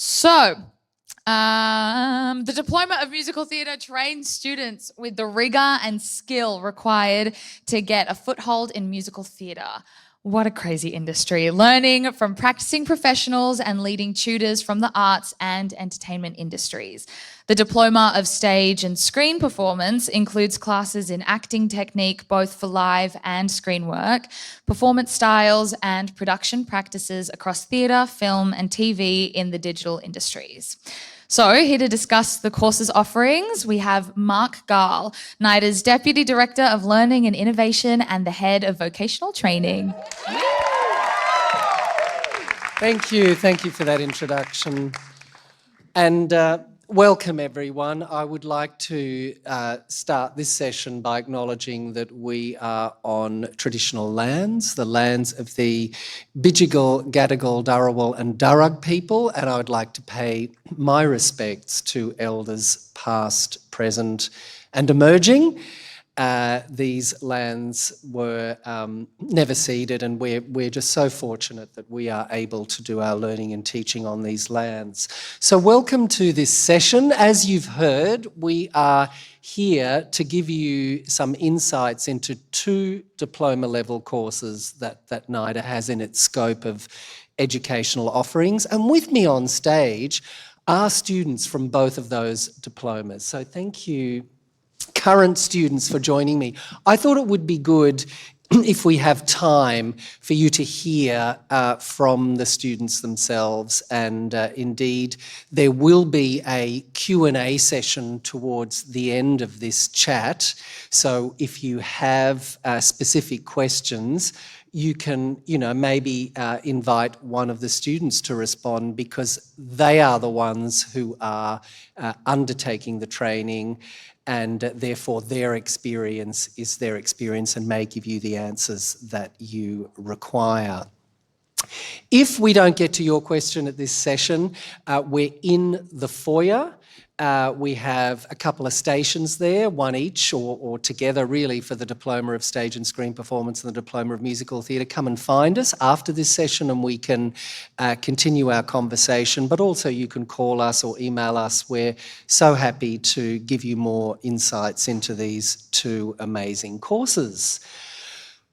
The Diploma of Musical Theatre trains students with the rigour and skill required to get a foothold in musical theatre. What a crazy industry. Learning from practicing professionals and leading tutors from the arts and entertainment industries. The Diploma of Stage and Screen Performance includes classes in acting technique, both for live and screen work, performance styles and production practices across theatre, film and TV in the digital industries. So here to discuss the course's offerings, we have Mark Garl, NIDA's Deputy Director of Learning and Innovation and the Head of Vocational Training. Thank you for that introduction. And welcome everyone. I would like to start this session by acknowledging that we are on traditional lands, the lands of the Bidjigal, Gadigal, Dharawal and Darug people, and I would like to pay my respects to elders past, present and emerging. These lands were never ceded, and we're just so fortunate that we are able to do our learning and teaching on these lands. So welcome to this session. As you've heard, we are here to give you some insights into two diploma level courses that NIDA has in its scope of educational offerings. And with me on stage are students from both of those diplomas. So thank you, current students, for joining me. I thought it would be good if we have time for you to hear from the students themselves, and indeed there will be a Q&A session towards the end of this chat. So if you have specific questions, you can, maybe invite one of the students to respond, because they are the ones who are undertaking the training, and therefore their experience is their experience and may give you the answers that you require. If we don't get to your question at this session, we're in the foyer. We have a couple of stations there, one each or together really, for the Diploma of Stage and Screen Performance and the Diploma of Musical Theatre. Come and find us after this session and we can continue our conversation, but also you can call us or email us. We're so happy to give you more insights into these two amazing courses.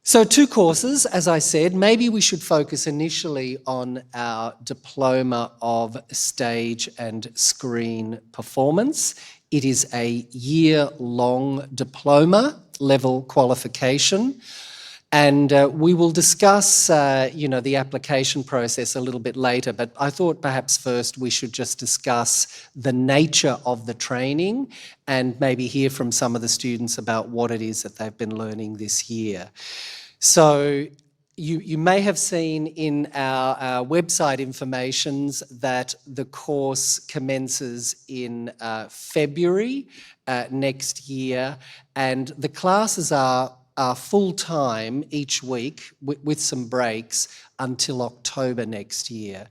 So two courses, as I said. Maybe we should focus initially on our Diploma of Stage and Screen Performance. It is a year-long diploma level qualification, and we will discuss, the application process a little bit later, but I thought perhaps first we should just discuss the nature of the training and maybe hear from some of the students about what it is that they've been learning this year. So you may have seen in our website informations that the course commences in February next year, and the classes are full-time each week with some breaks until October next year.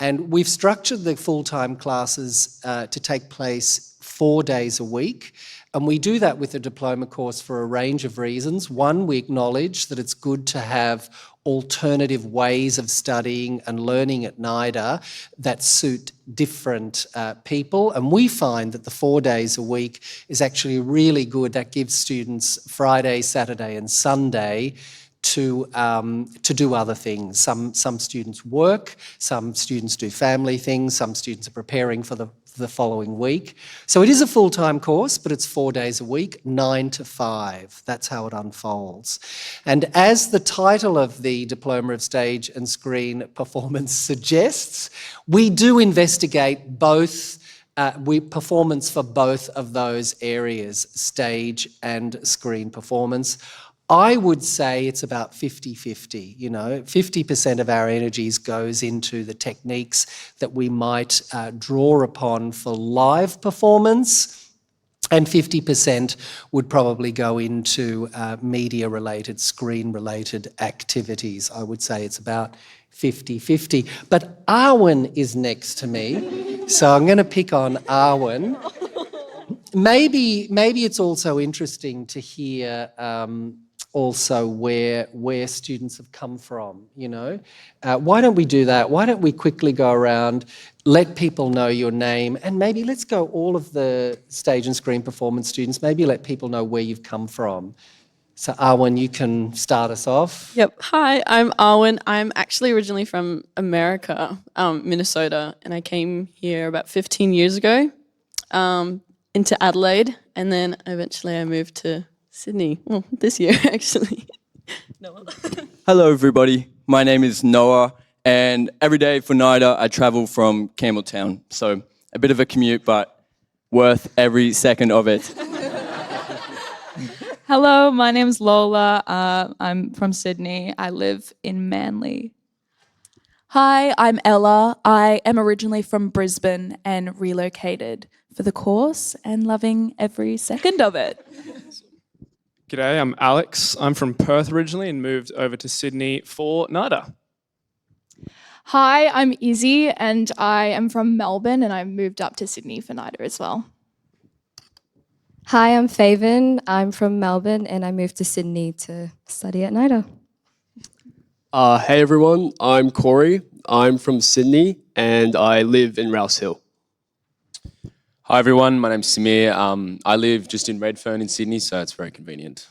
And we've structured the full-time classes to take place 4 days a week. And we do that with the diploma course for a range of reasons. One, we acknowledge that it's good to have alternative ways of studying and learning at NIDA that suit different people. And we find that the 4 days a week is actually really good. That gives students Friday, Saturday and Sunday to do other things. Some students work, some students do family things, some students are preparing for the following week. So it is a full-time course, but it's 4 days a week, 9 to 5. That's how it unfolds. And as the title of the Diploma of Stage and Screen Performance suggests, we do investigate both performance for both of those areas, stage and screen performance. I would say it's about 50-50, 50% of our energies goes into the techniques that we might draw upon for live performance, and 50% would probably go into media-related, screen-related activities. I would say it's about 50-50. But Arwen is next to me, so I'm going to pick on Arwen. Maybe it's also interesting to hear also where students have come from, Why don't we do that? Why don't we quickly go around, let people know your name, and maybe let's go all of the stage and screen performance students, maybe let people know where you've come from. So Arwen, you can start us off. Yep. Hi, I'm Arwen. I'm actually originally from America, Minnesota, and I came here about 15 years ago into Adelaide, and then eventually I moved to Sydney. Well, this year actually. Noah. Hello everybody, my name is Noah, and every day for NIDA I travel from Campbelltown, so a bit of a commute but worth every second of it. Hello, my name's Lola. I'm from Sydney. I live in Manly. Hi, I'm Ella. I am originally from Brisbane and relocated for the course and loving every second of it. G'day, I'm Alex. I'm from Perth originally and moved over to Sydney for NIDA. Hi, I'm Izzy and I am from Melbourne and I moved up to Sydney for NIDA as well. Hi, I'm Faven. I'm from Melbourne and I moved to Sydney to study at NIDA. Hey everyone, I'm Corey. I'm from Sydney and I live in Rouse Hill. Hi everyone, my name's Samir. I live just in Redfern in Sydney, so it's very convenient.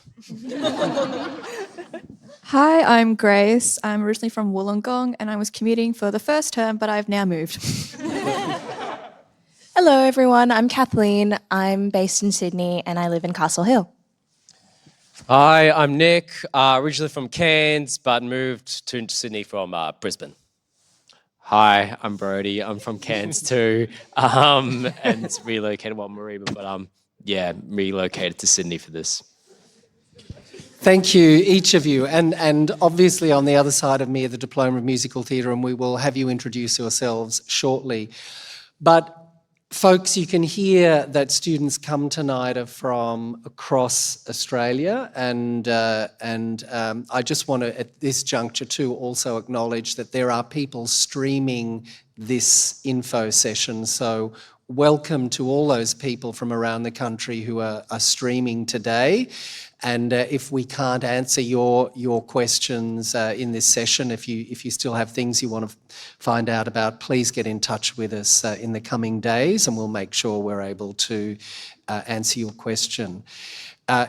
Hi, I'm Grace. I'm originally from Wollongong and I was commuting for the first term, but I've now moved. Hello everyone, I'm Kathleen. I'm based in Sydney and I live in Castle Hill. Hi, I'm Nick, originally from Cairns, but moved to Sydney from Brisbane. Hi, I'm Brody. I'm from Cairns too, and relocated, Mareeba, but relocated to Sydney for this. Thank you, each of you. And obviously on the other side of me are the Diploma of Musical Theatre, and we will have you introduce yourselves shortly. But folks, you can hear that students come to NIDA from across Australia, and I just want to, at this juncture too, also acknowledge that there are people streaming this info session. So welcome to all those people from around the country who are streaming today. And if we can't answer your questions in this session, if you still have things you want to find out about, please get in touch with us in the coming days and we'll make sure we're able to answer your question.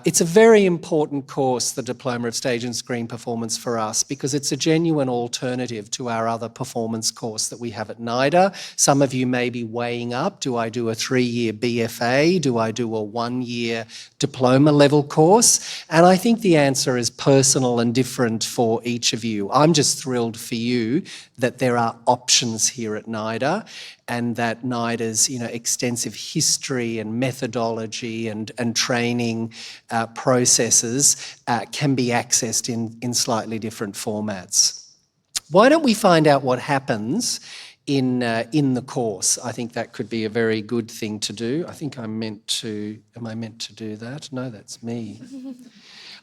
It's a very important course, the Diploma of Stage and Screen Performance for us, because it's a genuine alternative to our other performance course that we have at NIDA. Some of you may be weighing up, do I do a 3-year BFA? Do I do a 1-year diploma level course? And I think the answer is personal and different for each of you. I'm just thrilled for you that there are options here at NIDA, and that NIDA's extensive history and methodology and training processes can be accessed in slightly different formats. Why don't we find out what happens in the course? I think that could be a very good thing to do. I think am I meant to do that? No, that's me.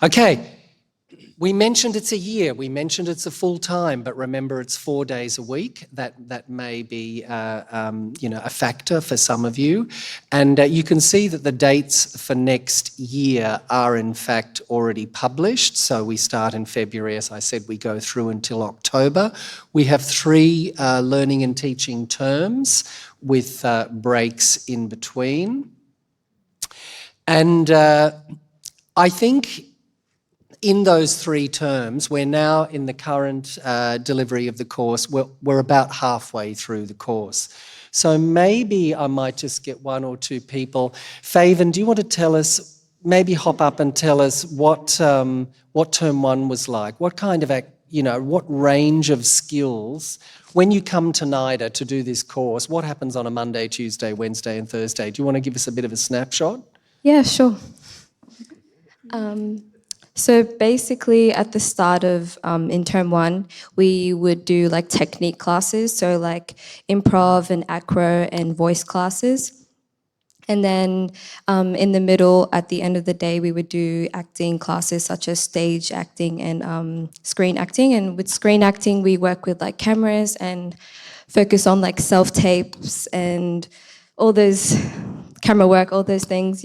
Okay. We mentioned it's a year, we mentioned it's a full time, but remember it's 4 days a week. That may be a factor for some of you. And you can see that the dates for next year are in fact already published. So we start in February, as I said, we go through until October. We have 3 learning and teaching terms with breaks in between. And I think in those 3 terms, we're now in the current delivery of the course, we're about halfway through the course. So maybe I might just get 1 or 2 people. Faven, do you want to tell us, maybe hop up and tell us what term 1 was like? What kind of, what range of skills, when you come to NIDA to do this course, what happens on a Monday, Tuesday, Wednesday and Thursday? Do you want to give us a bit of a snapshot? Yeah, sure. So basically at the start of, in term 1, we would do like technique classes, so like improv and acro and voice classes. And then in the middle, at the end of the day, we would do acting classes such as stage acting and screen acting. And with screen acting, we work with like cameras and focus on like self-tapes and all those camera work, all those things,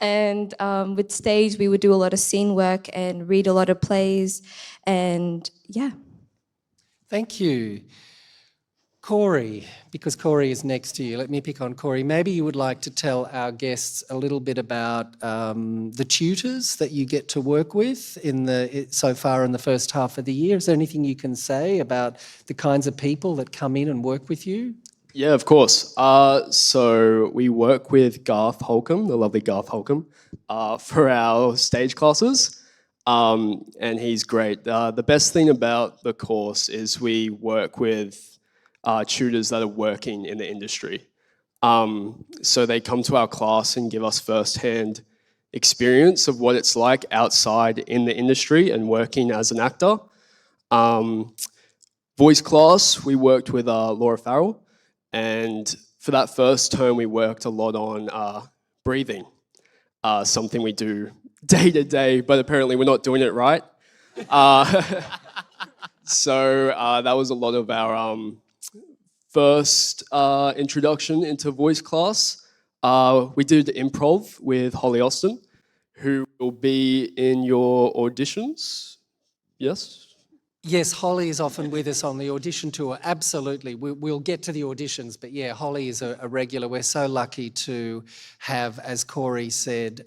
And with stage, we would do a lot of scene work and read a lot of plays, and yeah. Thank you. Corey, because Corey is next to you, let me pick on Corey. Maybe you would like to tell our guests a little bit about the tutors that you get to work with so far in the first half of the year. Is there anything you can say about the kinds of people that come in and work with you? Yeah, of course. So we work with Garth Holcomb, the lovely Garth Holcomb, for our stage classes. And he's great. The best thing about the course is we work with tutors that are working in the industry. So they come to our class and give us firsthand experience of what it's like outside in the industry and working as an actor. Voice class, we worked with Laura Farrell, and for that first term we worked a lot on breathing, something we do day to day, but apparently we're not doing it right. So that was a lot of our first introduction into voice class. We did improv with Holly Austin, who will be in your auditions. Yes? Yes, Holly is often with us on the audition tour. Absolutely. We'll get to the auditions, but yeah, Holly is a regular. We're so lucky to have, as Corey said,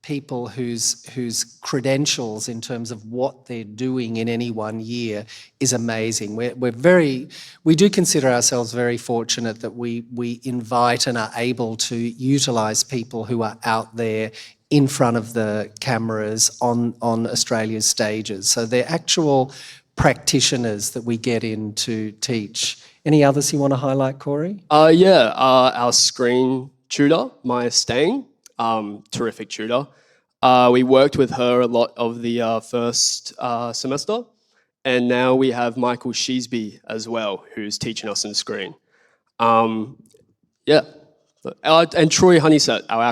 people whose credentials in terms of what they're doing in any one year is amazing. We do consider ourselves very fortunate that we invite and are able to utilise people who are out there in front of the cameras on Australia's stages. So they're actual practitioners that we get in to teach. Any others you want to highlight, Corey? Our screen tutor, Maya Stang, terrific tutor. We worked with her a lot of the first semester, and now we have Michael Sheesby as well, who's teaching us in screen. And Troy Honeysett, our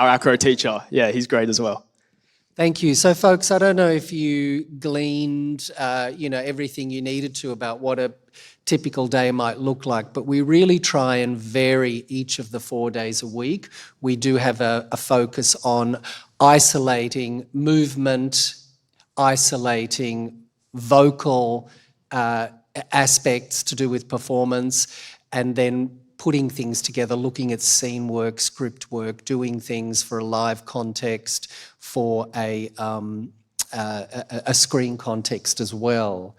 acro teacher. Yeah, he's great as well. Thank you. So, folks, I don't know if you gleaned, everything you needed to about what a typical day might look like, but we really try and vary each of the 4 days a week. We do have a focus on isolating movement, isolating vocal aspects to do with performance, and then putting things together, looking at scene work, script work, doing things for a live context, for a screen context as well.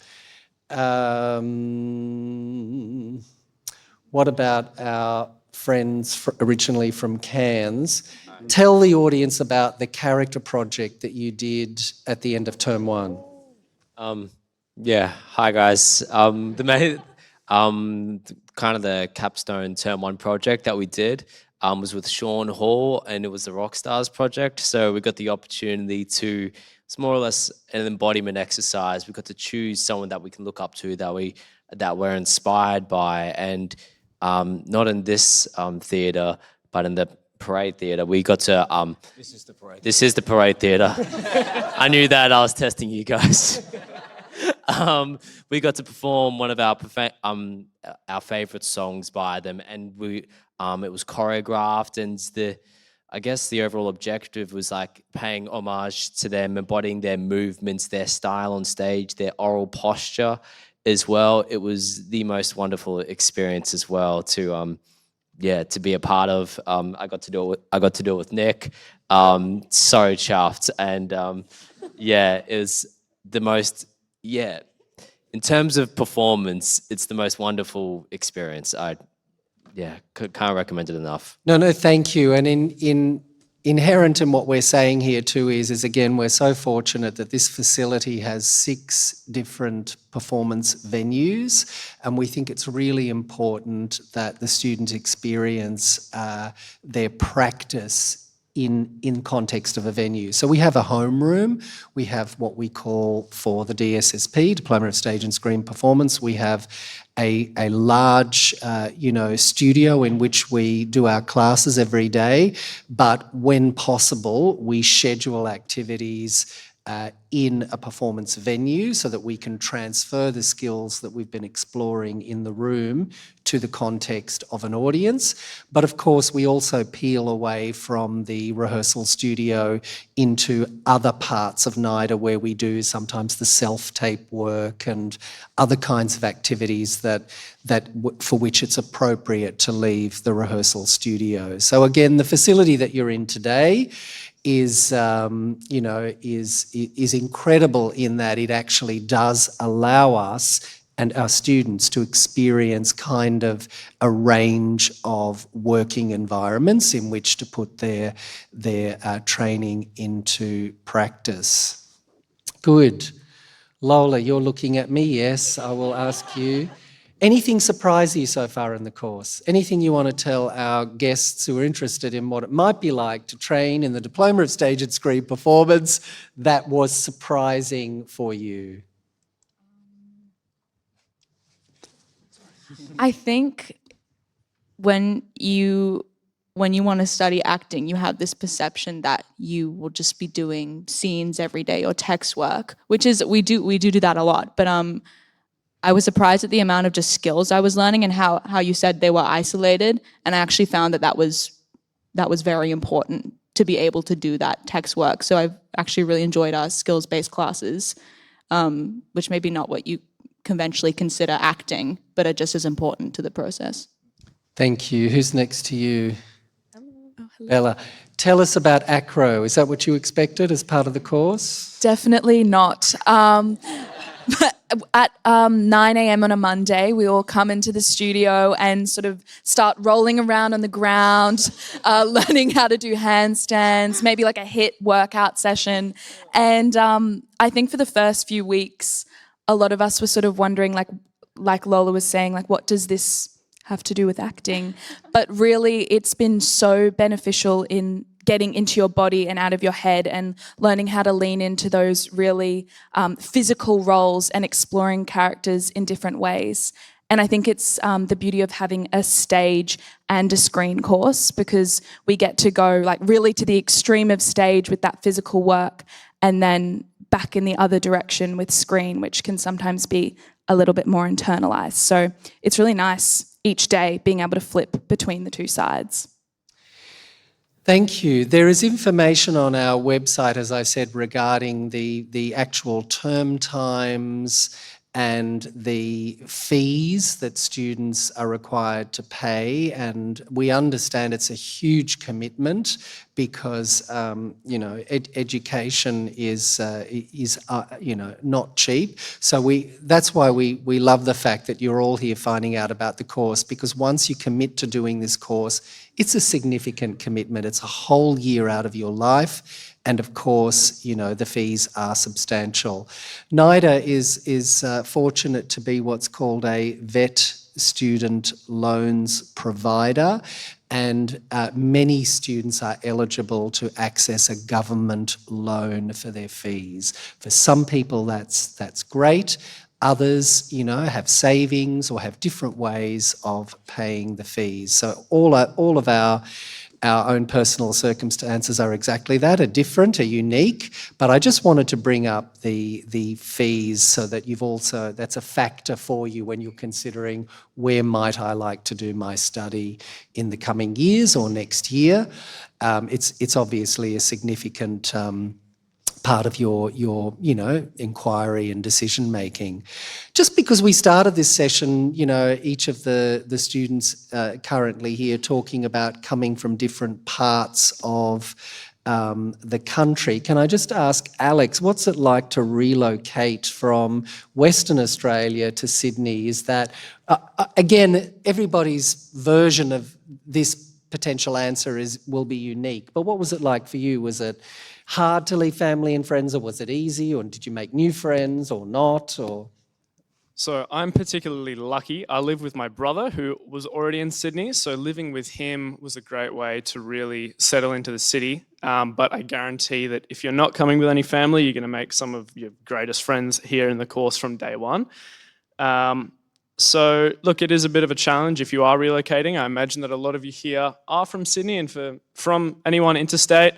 What about our friends originally from Cairns? Tell the audience about the character project that you did at the end of term one. Hi guys. Kind of the capstone term one project that we did was with Sean Hall, and it was the Rockstars project. So we got the opportunity to, it's more or less an embodiment exercise. We got to choose someone that we can look up to, that we're inspired by, and not in this theatre, but in the Parade Theatre. We got to This is the Parade. This is the Parade Theatre. I knew that. I was testing you guys. We got to perform one of our favorite songs by them, and it was choreographed, and I guess the overall objective was like paying homage to them, embodying their movements, their style on stage, their oral posture as well. It was the most wonderful experience as well to be a part of. I got to do it with Nick. So chuffed, and it was the most. Yeah, in terms of performance, it's the most wonderful experience. Can't recommend it enough. No, thank you. And inherent in what we're saying here too is again, we're so fortunate that this facility has 6 different performance venues, and we think it's really important that the students experience their practice in context of a venue. So we have a homeroom, we have what we call, for the DSSP, Diploma of Stage and Screen Performance, we have a large studio in which we do our classes every day, but when possible we schedule activities in a performance venue so that we can transfer the skills that we've been exploring in the room to the context of an audience. But of course, we also peel away from the rehearsal studio into other parts of NIDA where we do sometimes the self-tape work and other kinds of activities for which it's appropriate to leave the rehearsal studio. So again, the facility that you're in today is incredible in that it actually does allow us and our students to experience kind of a range of working environments in which to put their training into practice. Good. Lola, you're looking at me, yes, I will ask you. Anything surprise you so far in the course? Anything you want to tell our guests who are interested in what it might be like to train in the Diploma of Stage and Screen Performance that was surprising for you? I think when you want to study acting, you have this perception that you will just be doing scenes every day or text work, which is we do that a lot. But I was surprised at the amount of just skills I was learning and how you said they were isolated, and I actually found that was very important to be able to do that text work. So I've actually really enjoyed our skills-based classes, which maybe not what you conventionally consider acting, but are just as important to the process. Thank you. Who's next to you? Bella, tell us about acro. Is that what you expected as part of the course? Definitely not. But at 9 a.m. on a Monday, we all come into the studio and sort of start rolling around on the ground, learning how to do handstands, maybe like a HIIT workout session. And I think for the first few weeks, a lot of us were sort of wondering, like Lola was saying, like, what does this have to do with acting? But really, it's been so beneficial in getting into your body and out of your head and learning how to lean into those really physical roles and exploring characters in different ways. And I think it's the beauty of having a stage and a screen course, because we get to go like really to the extreme of stage with that physical work and then back in the other direction with screen, which can sometimes be a little bit more internalized. So it's really nice each day being able to flip between the two sides. Thank you. There is information on our website, as I said, regarding the actual term times and the fees that students are required to pay. And we understand it's a huge commitment because, education is not cheap. So that's why we love the fact that you're all here finding out about the course, because once you commit to doing this course, it's a significant commitment. It's a whole year out of your life. And of course, the fees are substantial. NIDA is fortunate to be what's called a VET student loans provider, and many students are eligible to access a government loan for their fees. For some people, that's great. Others, have savings or have different ways of paying the fees. So all of our own personal circumstances are exactly that, are different, are unique. But I just wanted to bring up the fees so that that's a factor for you when you're considering where might I like to do my study in the coming years or next year. It's obviously a significant part of your inquiry and decision making. Just because we started this session, each of the students currently here talking about coming from different parts of the country. Can I just ask Alex, what's it like to relocate from Western Australia to Sydney? Is that, again, everybody's version of this potential answer will be unique, but what was it like for you? Was it hard to leave family and friends, or was it easy, or did you make new friends or not? So I'm particularly lucky. I live with my brother who was already in Sydney, so living with him was a great way to really settle into the city. But I guarantee that if you're not coming with any family, you're going to make some of your greatest friends here in the course from day one. So look, it is a bit of a challenge if you are relocating. I imagine that a lot of you here are from Sydney, and from anyone interstate,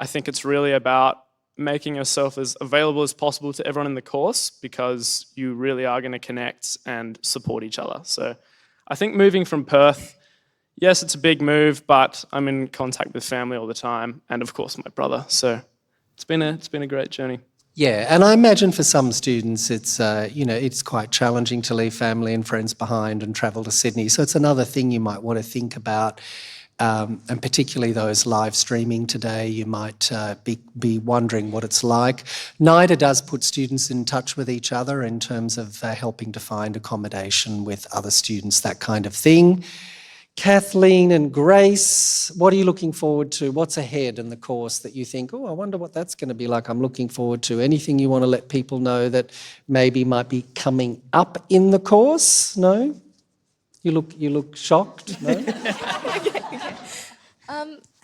I think it's really about making yourself as available as possible to everyone in the course, because you really are going to connect and support each other. So I think moving from Perth, yes, it's a big move, but I'm in contact with family all the time, and of course my brother. So it's been a great journey. Yeah, and I imagine for some students it's it's quite challenging to leave family and friends behind and travel to Sydney. So it's another thing you might want to think about, and particularly those live streaming today, you might be wondering what it's like. NIDA does put students in touch with each other in terms of helping to find accommodation with other students, that kind of thing. Kathleen and Grace, what are you looking forward to? What's ahead in the course that you think, oh, I wonder what that's going to be like? I'm looking forward to. Anything you want to let people know that maybe might be coming up in the course? No? You look shocked? No?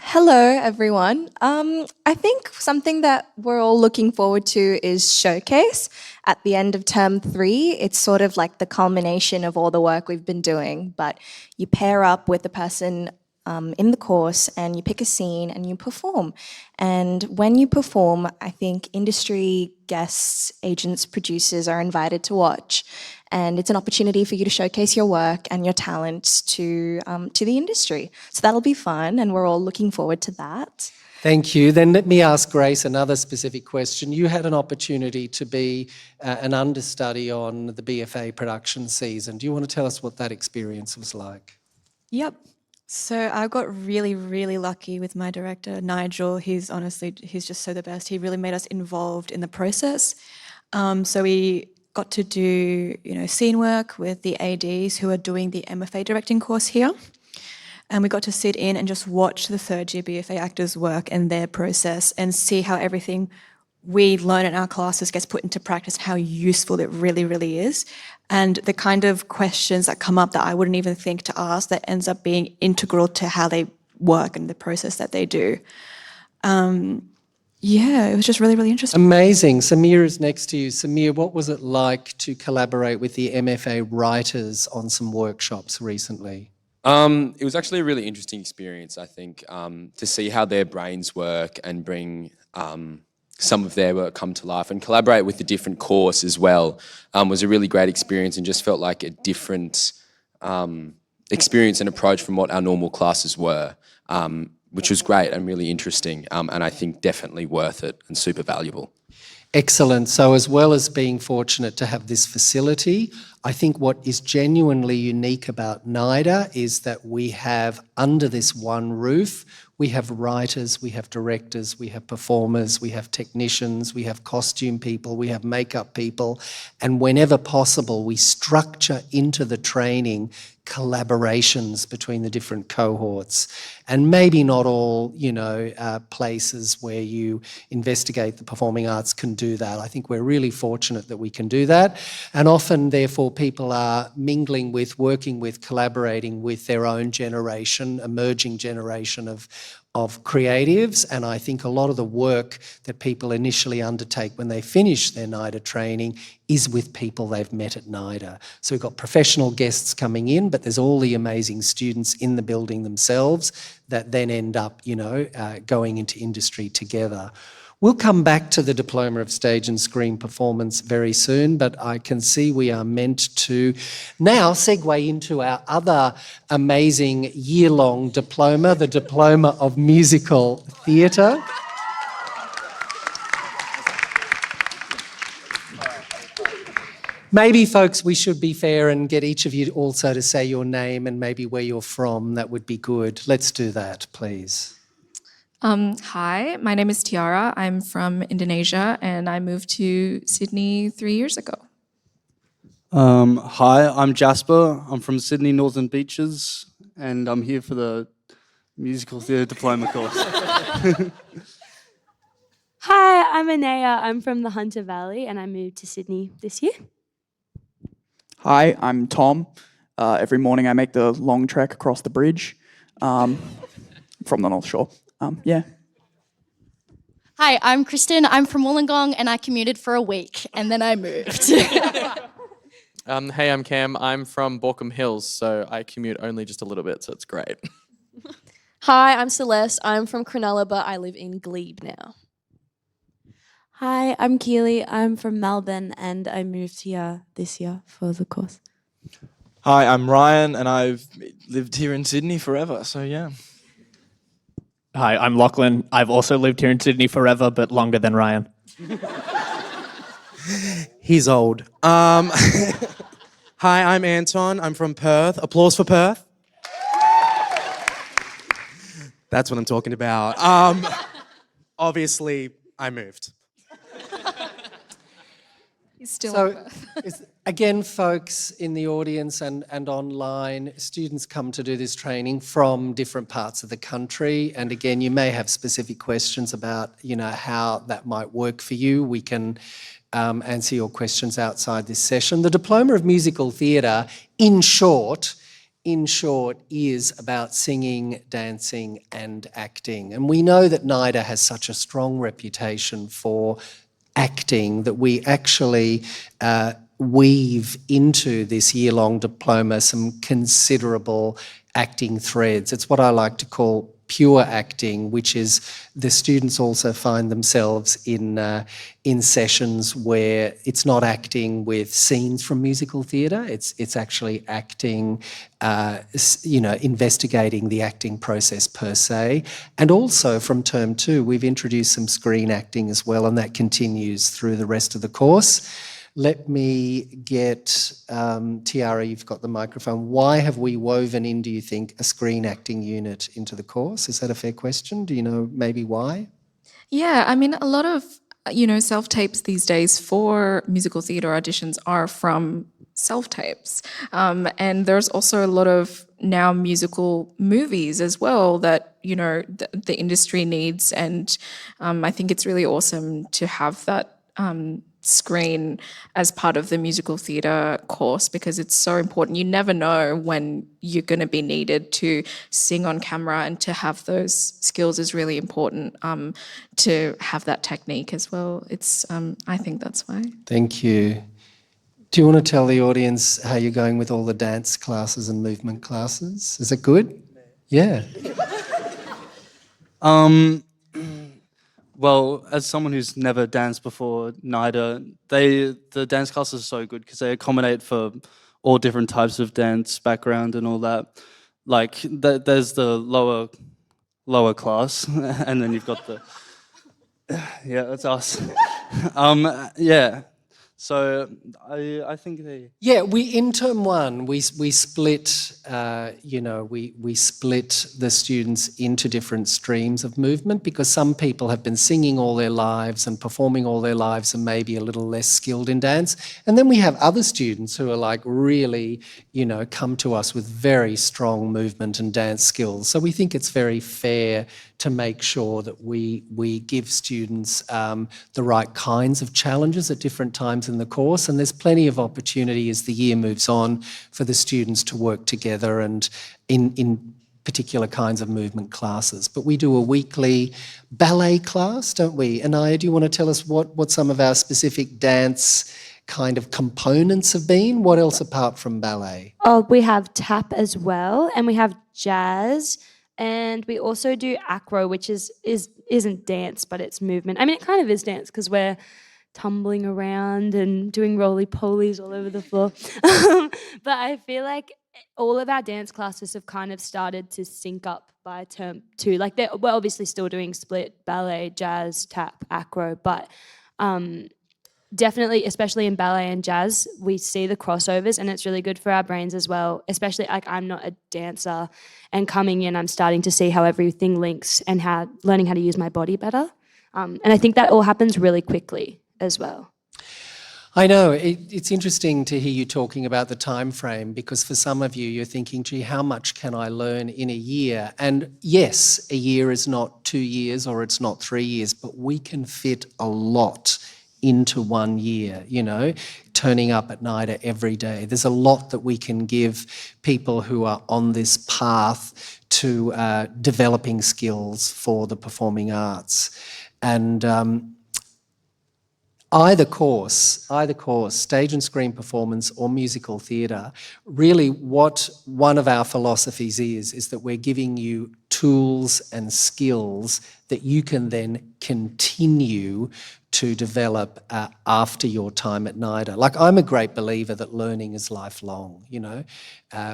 Hello, everyone. I think something that we're all looking forward to is Showcase at the end of term 3. It's sort of like the culmination of all the work we've been doing, but you pair up with the person in the course and you pick a scene and you perform. And when you perform, I think industry guests, agents, producers are invited to watch. And it's an opportunity for you to showcase your work and your talents to the industry. So that'll be fun, and we're all looking forward to that. Thank you. Then let me ask Grace another specific question. You had an opportunity to be an understudy on the BFA production season. Do you want to tell us what that experience was like? Yep. So I got really, really lucky with my director, Nigel. He's just so the best. He really made us involved in the process. So we got to do, scene work with the ADs who are doing the MFA directing course here. And we got to sit in and just watch the third year BFA actors work and their process and see how everything we learn in our classes gets put into practice, how useful it really, really is. And the kind of questions that come up that I wouldn't even think to ask that ends up being integral to how they work and the process that they do. Yeah, it was just really, really interesting. Amazing. Samir is next to you. Samir, what was it like to collaborate with the MFA writers on some workshops recently? It was actually a really interesting experience, I think, to see how their brains work and bring some of their work come to life and collaborate with the different course as well was a really great experience, and just felt like a different experience and approach from what our normal classes were, which was great and really interesting, and I think definitely worth it and super valuable. Excellent. So as well as being fortunate to have this facility, I think what is genuinely unique about NIDA is that we have, under this one roof, we have writers, we have directors, we have performers, we have technicians, we have costume people, we have makeup people, and whenever possible, we structure into the training collaborations between the different cohorts. And maybe not all, places where you investigate the performing arts can do that. I think we're really fortunate that we can do that. And often, therefore, people are mingling with, working with, collaborating with their own generation, emerging generation of creatives, and I think a lot of the work that people initially undertake when they finish their NIDA training is with people they've met at NIDA. So we've got professional guests coming in, but there's all the amazing students in the building themselves that then end up, going into industry together. We'll come back to the Diploma of Stage and Screen Performance very soon, but I can see we are meant to now segue into our other amazing year-long diploma, the Diploma of Musical Theatre. Maybe, folks, we should be fair and get each of you also to say your name and maybe where you're from. That would be good. Let's do that, please. Hi, my name is Tiara. I'm from Indonesia and I moved to Sydney 3 years ago. Hi, I'm Jasper. I'm from Sydney Northern Beaches and I'm here for the Musical Theatre Diploma course. Hi, I'm Anaya. I'm from the Hunter Valley and I moved to Sydney this year. Hi, I'm Tom. Every morning I make the long trek across the bridge from the North Shore. Yeah. Hi, I'm Kristen. I'm from Wollongong and I commuted for a week and then I moved. Hey, I'm Cam. I'm from Borkham Hills, so I commute only just a little bit, so it's great. Hi, I'm Celeste. I'm from Cronulla, but I live in Glebe now. Hi, I'm Keely. I'm from Melbourne and I moved here this year for the course. Hi, I'm Ryan, and I've lived here in Sydney forever, so yeah. Hi, I'm Lachlan. I've also lived here in Sydney forever, but longer than Ryan. He's old. Hi, I'm Anton. I'm from Perth. Applause for Perth. That's what I'm talking about. Obviously, I moved. He's still So, again, folks in the audience and online, students come to do this training from different parts of the country. And again, you may have specific questions about, how that might work for you. We can answer your questions outside this session. The Diploma of Musical Theatre, in short, is about singing, dancing and acting. And we know that NIDA has such a strong reputation for acting that we actually weave into this year-long diploma some considerable acting threads. It's what I like to call pure acting, which is the students also find themselves in sessions where it's not acting with scenes from musical theatre. It's actually acting, investigating the acting process per se. And also from term 2, we've introduced some screen acting as well, and that continues through the rest of the course. Let me get, Tiara, you've got the microphone. Why have we woven in, do you think, a screen acting unit into the course? Is that a fair question? Do you know maybe why? Yeah, I mean, a lot of, self-tapes these days for musical theatre auditions are from self-tapes. And there's also a lot of now musical movies as well that, the industry needs. And I think it's really awesome to have that screen as part of the musical theatre course because it's so important. You never know when you're going to be needed to sing on camera, and to have those skills is really important, to have that technique as well. It's I think that's why. Thank you. Do you want to tell the audience how you're going with all the dance classes and movement classes? Is it good? Yeah. Well, as someone who's never danced before, NIDA, the dance classes are so good because they accommodate for all different types of dance background and all that. Like, there's the lower class, and then you've got the... Yeah, that's us. Yeah. So I think they... Yeah, in term 1, we split, we split the students into different streams of movement because some people have been singing all their lives and performing all their lives and maybe a little less skilled in dance. And then we have other students who are like really, come to us with very strong movement and dance skills. So we think it's very fair to make sure that we give students the right kinds of challenges at different times in the course, and there's plenty of opportunity as the year moves on for the students to work together and in particular kinds of movement classes. But we do a weekly ballet class, don't we? Anaya, do you want to tell us what some of our specific dance kind of components have been? What else apart from ballet? Oh, we have tap as well, and we have jazz, and we also do acro, which isn't dance, but it's movement. I mean, it kind of is dance because we're tumbling around and doing roly-polies all over the floor. But I feel like all of our dance classes have kind of started to sync up by term 2. Like, we're obviously still doing split, ballet, jazz, tap, acro, but definitely, especially in ballet and jazz, we see the crossovers, and it's really good for our brains as well. Especially, like, I'm not a dancer, and coming in, I'm starting to see how everything links and learning how to use my body better. And I think that all happens really quickly as well. I know, it's interesting to hear you talking about the time frame, because for some of you, you're thinking, gee, how much can I learn in a year? And yes, a year is not 2 years or it's not 3 years, but we can fit a lot into 1 year, turning up at NIDA every day. There's a lot that we can give people who are on this path to developing skills for the performing arts. And Either course, stage and screen performance or musical theatre, really what one of our philosophies is that we're giving you tools and skills that you can then continue to develop after your time at NIDA. Like, I'm a great believer that learning is lifelong, you know.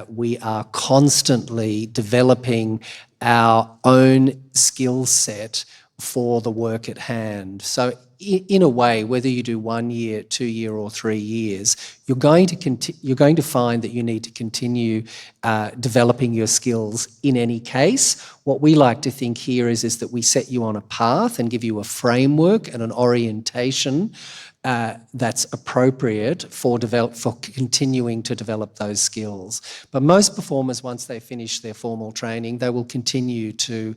We are constantly developing our own skill set for the work at hand. So in a way, whether you do 1 year, 2 year or 3 years, you're going to find that you need to continue developing your skills in any case. What we like to think here is that we set you on a path and give you a framework and an orientation that's appropriate for continuing to develop those skills. But most performers, once they finish their formal training, they will continue to,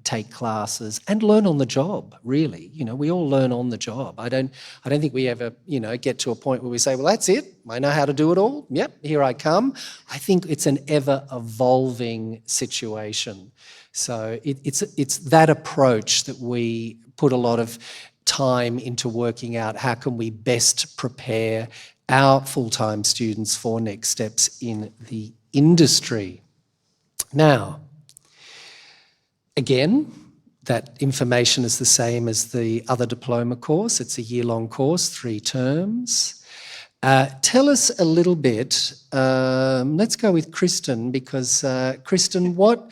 take classes and learn on the job. Really, we all learn on the job. I don't think we ever, get to a point where we say, well, that's it. I know how to do it all. Yep, here I come. I think it's an ever-evolving situation. So it's that approach that we put a lot of time into working out how can we best prepare our full-time students for next steps in the industry. Now, again, that information is the same as the other diploma course. It's a year-long course, 3 terms. Tell us a little bit, let's go with Kristen, because Kristen, what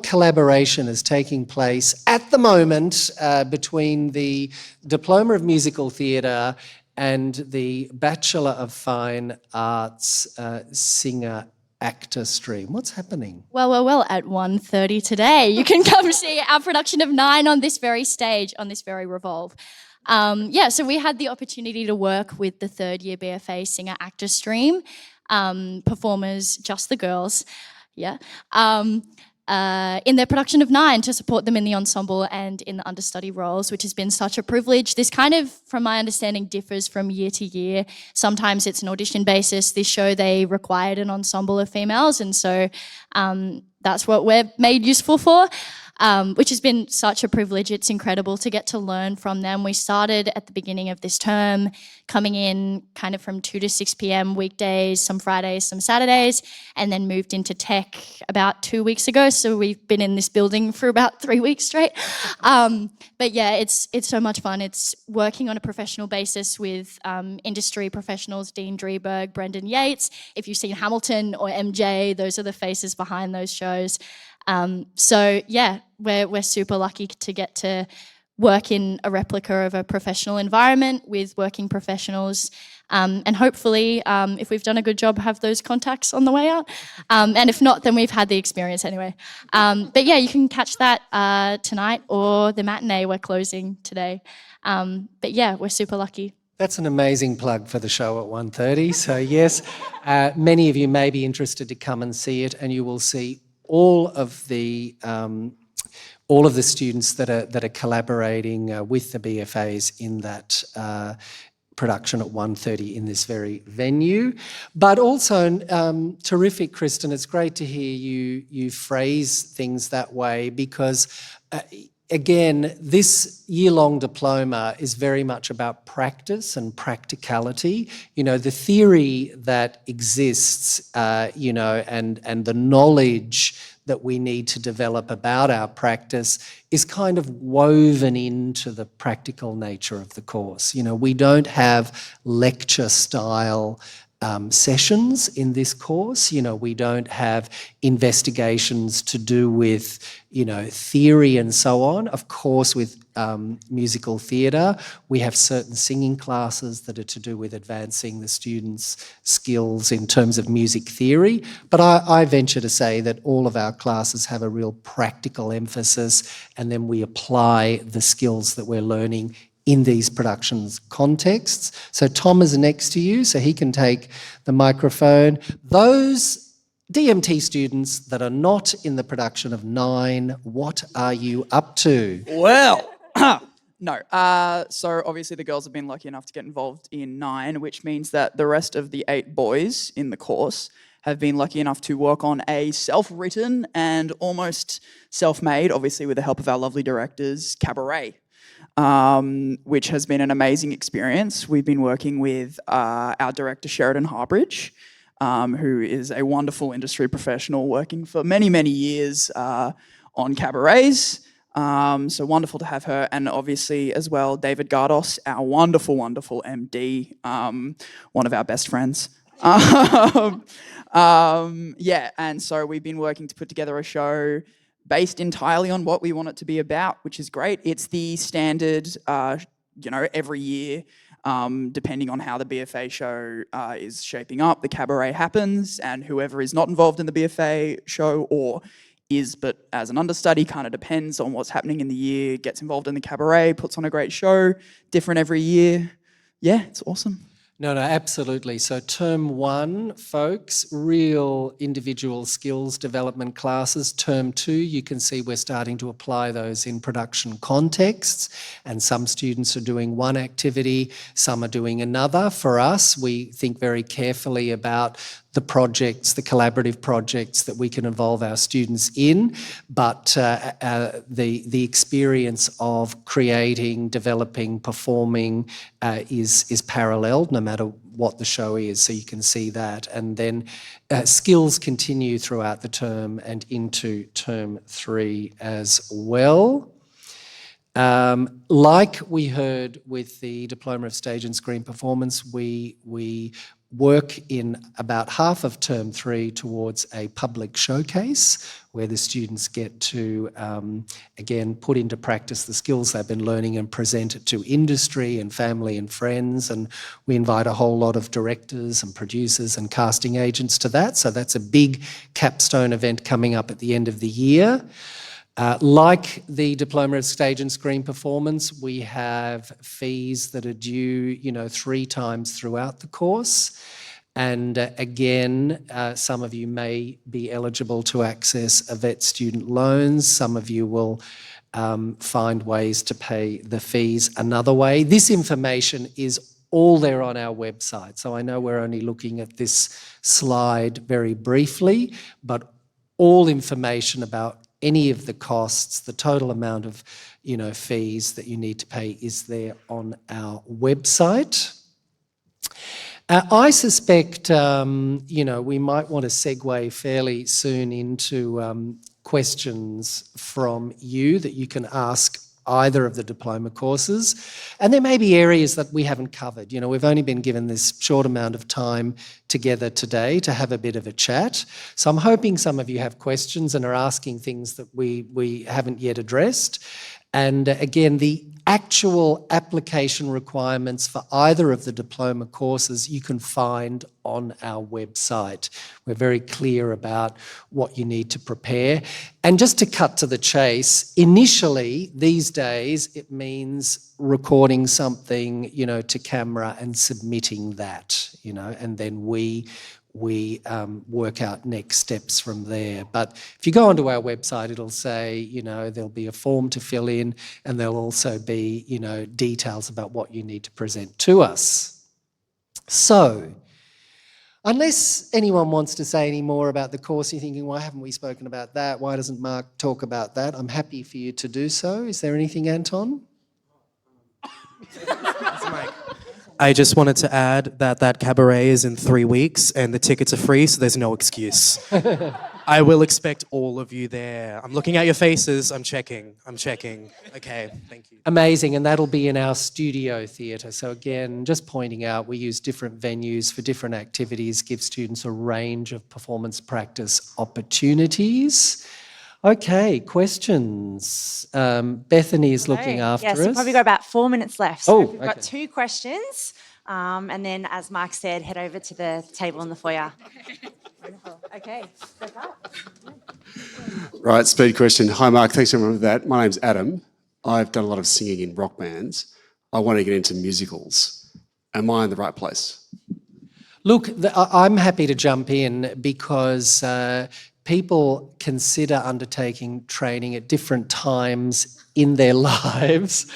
collaboration is taking place at the moment between the Diploma of Musical Theatre and the Bachelor of Fine Arts Singer-Actor stream? What's happening? Well, at 1:30 today, you can come see our production of 9 on this very stage, on this very Revolve. So we had the opportunity to work with the 3rd year BFA Singer-Actor stream, performers, just the girls, in their production of 9 to support them in the ensemble and in the understudy roles, which has been such a privilege. This kind of, from my understanding, differs from year to year. Sometimes it's an audition basis. This show, they required an ensemble of females, and so that's what we're made useful for. Which has been such a privilege. It's incredible to get to learn from them. We started at the beginning of this term, coming in kind of from 2 to 6 p.m. weekdays, some Fridays, some Saturdays, and then moved into tech about 2 weeks ago. So we've been in this building for about 3 weeks straight. But yeah, it's so much fun. It's working on a professional basis with industry professionals, Dean Drieberg, Brendan Yates. If you've seen Hamilton or MJ, those are the faces behind those shows. We're super lucky to get to work in a replica of a professional environment with working professionals, and hopefully, if we've done a good job, have those contacts on the way out. And if not, then we've had the experience anyway. You can catch that tonight or the matinee. We're closing today. We're super lucky. That's an amazing plug for the show at 1:30. So yes, many of you may be interested to come and see it, and you will see all of the students that are collaborating with the BFAs in that production at 1:30 in this very venue. But also, terrific, Kristen. It's great to hear you phrase things that way, because again, this year-long diploma is very much about practice and practicality. The theory that exists, and the knowledge that we need to develop about our practice is kind of woven into the practical nature of the course. We don't have lecture-style sessions in this course. We don't have investigations to do with, theory and so on. Of course, with musical theatre, we have certain singing classes that are to do with advancing the students' skills in terms of music theory. But I venture to say that all of our classes have a real practical emphasis, and then we apply the skills that we're learning in these productions contexts. So Tom is next to you, so he can take the microphone. Those DMT students that are not in the production of 9, what are you up to? Well, no. So obviously the girls have been lucky enough to get involved in 9, which means that the rest of the 8 boys in the course have been lucky enough to work on a self-written and almost self-made, obviously with the help of our lovely directors, cabaret. which has been an amazing experience. We've been working with our director, Sheridan Harbridge, who is a wonderful industry professional working for many, many years on cabarets. So wonderful to have her. And obviously as well, David Gardos, our wonderful, wonderful MD, one of our best friends. Yeah, and so we've been working to put together a show based entirely on what we want it to be about, which is great. It's the standard, every year, depending on how the BFA show is shaping up, the cabaret happens, and whoever is not involved in the BFA show or is but as an understudy, kind of depends on what's happening in the year, gets involved in the cabaret, puts on a great show, different every year. Yeah, it's awesome. No, absolutely. So term 1, folks, real individual skills development classes. Term 2, you can see we're starting to apply those in production contexts, and some students are doing one activity, some are doing another. For us, we think very carefully about the projects, the collaborative projects that we can involve our students in, but the experience of creating, developing, performing is paralleled no matter what the show is, so you can see that. And then skills continue throughout the term and into term 3 as well. Like we heard with the Diploma of Stage and Screen Performance, we work in about half of term 3 towards a public showcase where the students get to, again, put into practice the skills they've been learning and present it to industry and family and friends. And we invite a whole lot of directors and producers and casting agents to that. So that's a big capstone event coming up at the end of the year. Like the Diploma of Stage and Screen Performance, we have fees that are due, 3 times throughout the course. And again, some of you may be eligible to access vet student loans. Some of you will find ways to pay the fees another way. This information is all there on our website. So I know we're only looking at this slide very briefly, but all information about any of the costs, the total amount of, fees that you need to pay is there on our website. I suspect, we might want to segue fairly soon into questions from you that you can ask either of the diploma courses. And there may be areas that we haven't covered. We've only been given this short amount of time together today to have a bit of a chat. So I'm hoping some of you have questions and are asking things that we haven't yet addressed. And again, the actual application requirements for either of the diploma courses you can find on our website. We're very clear about what you need to prepare. And just to cut to the chase, initially, these days, it means recording something, to camera and submitting that, and then we work out next steps from there. But if you go onto our website, it'll say, there'll be a form to fill in, and there'll also be, details about what you need to present to us. So, unless anyone wants to say any more about the course, you're thinking, why haven't we spoken about that? Why doesn't Mark talk about that? I'm happy for you to do so. Is there anything, Anton? I just wanted to add that cabaret is in 3 weeks and the tickets are free, so there's no excuse. I will expect all of you there. I'm looking at your faces. I'm checking. Okay, thank you. Amazing, and that'll be in our studio theatre. So again, just pointing out, we use different venues for different activities, give students a range of performance practice opportunities. Okay, questions. Bethany is looking after us. Yes, we've probably got about 4 minutes left. So we've got 2 questions. And then, as Mark said, head over to the table in the foyer. Wonderful. Okay, step up. Right, speed question. Hi, Mark. Thanks everyone for that. My name's Adam. I've done a lot of singing in rock bands. I want to get into musicals. Am I in the right place? Look, I'm happy to jump in because people consider undertaking training at different times in their lives.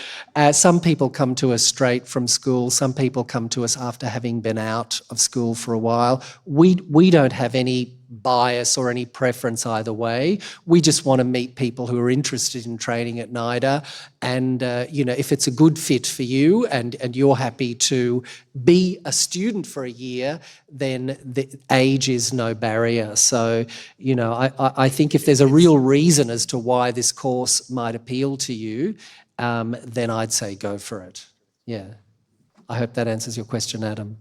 Some people come to us straight from school. Some people come to us after having been out of school for a while. We don't have any bias or any preference either way. We just want to meet people who are interested in training at NIDA, and if it's a good fit for you and you're happy to be a student for a year, then the age is no barrier. So, I think if there's a real reason as to why this course might appeal to you, then I'd say go for it. Yeah. I hope that answers your question, Adam.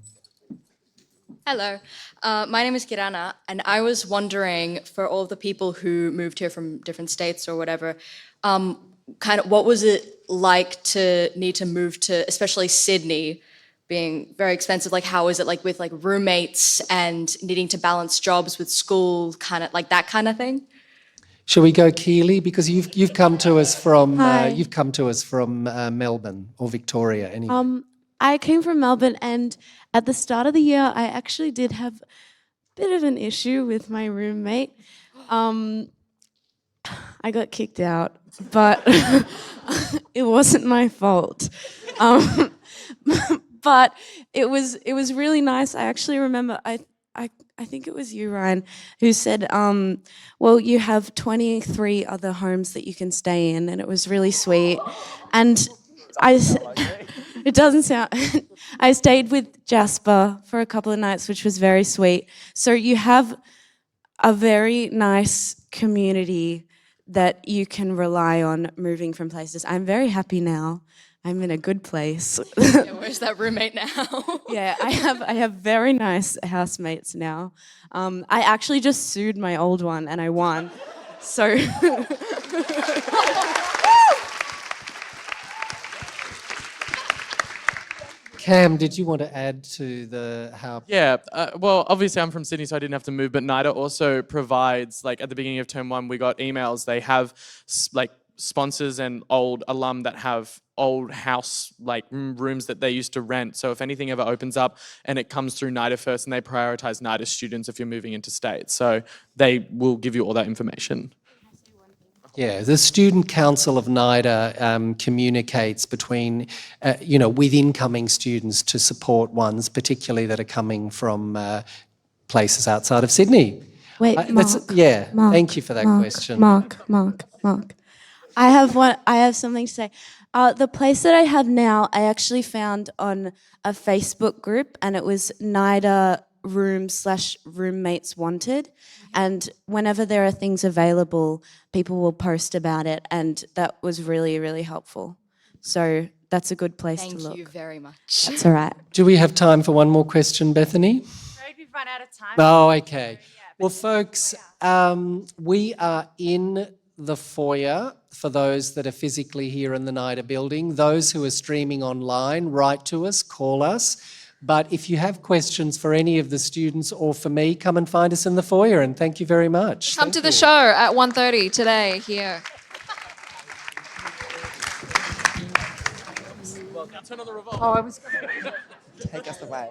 Hello, my name is Kirana, and I was wondering, for all of the people who moved here from different states or whatever, kind of what was it like to need to move to, especially Sydney, being very expensive? Like, how is it like with like roommates and needing to balance jobs with school, kind of like that kind of thing? Shall we go Keely, because you've come to us from Hi. Melbourne or Victoria anyway. I came from Melbourne, and at the start of the year, I actually did have a bit of an issue with my roommate. I got kicked out, but it wasn't my fault. But it was really nice. I actually remember, I think it was you, Ryan, who said, well, you have 23 other homes that you can stay in, and it was really sweet. And it doesn't sound... I stayed with Jasper for a couple of nights, which was very sweet. So you have a very nice community that you can rely on moving from places. I'm very happy now. I'm in a good place. Yeah, where's that roommate now? Yeah, I have very nice housemates now. I actually just sued my old one and I won. So... Cam, did you want to add to how... Yeah, well, obviously I'm from Sydney, so I didn't have to move, but NIDA also provides, like at the beginning of term 1, we got emails. They have like sponsors and old alum that have old house like rooms that they used to rent. So if anything ever opens up and it comes through NIDA first, and they prioritize NIDA students if you're moving into state. So they will give you all that information. Yeah, the Student Council of NIDA communicates between, with incoming students to support ones, particularly that are coming from places outside of Sydney. Wait, Mark, thank you for that question. Mark. I have something to say. The place that I have now, I actually found on a Facebook group, and it was NIDA room/roommates wanted, and whenever there are things available, people will post about it, and that was really, really helpful. So that's a good place to look. Thank you very much. That's all right. Do we have time for one more question, Bethany? Afraid we've run out of time. Oh, okay. Well, folks, we are in the foyer for those that are physically here in the NIDA building. Those who are streaming online, write to us, call us. But if you have questions for any of the students or for me, come and find us in the foyer, and thank you very much. Come to the show at 1:30 today here. Well, now turn on the revolver. Oh, I was... Take us away.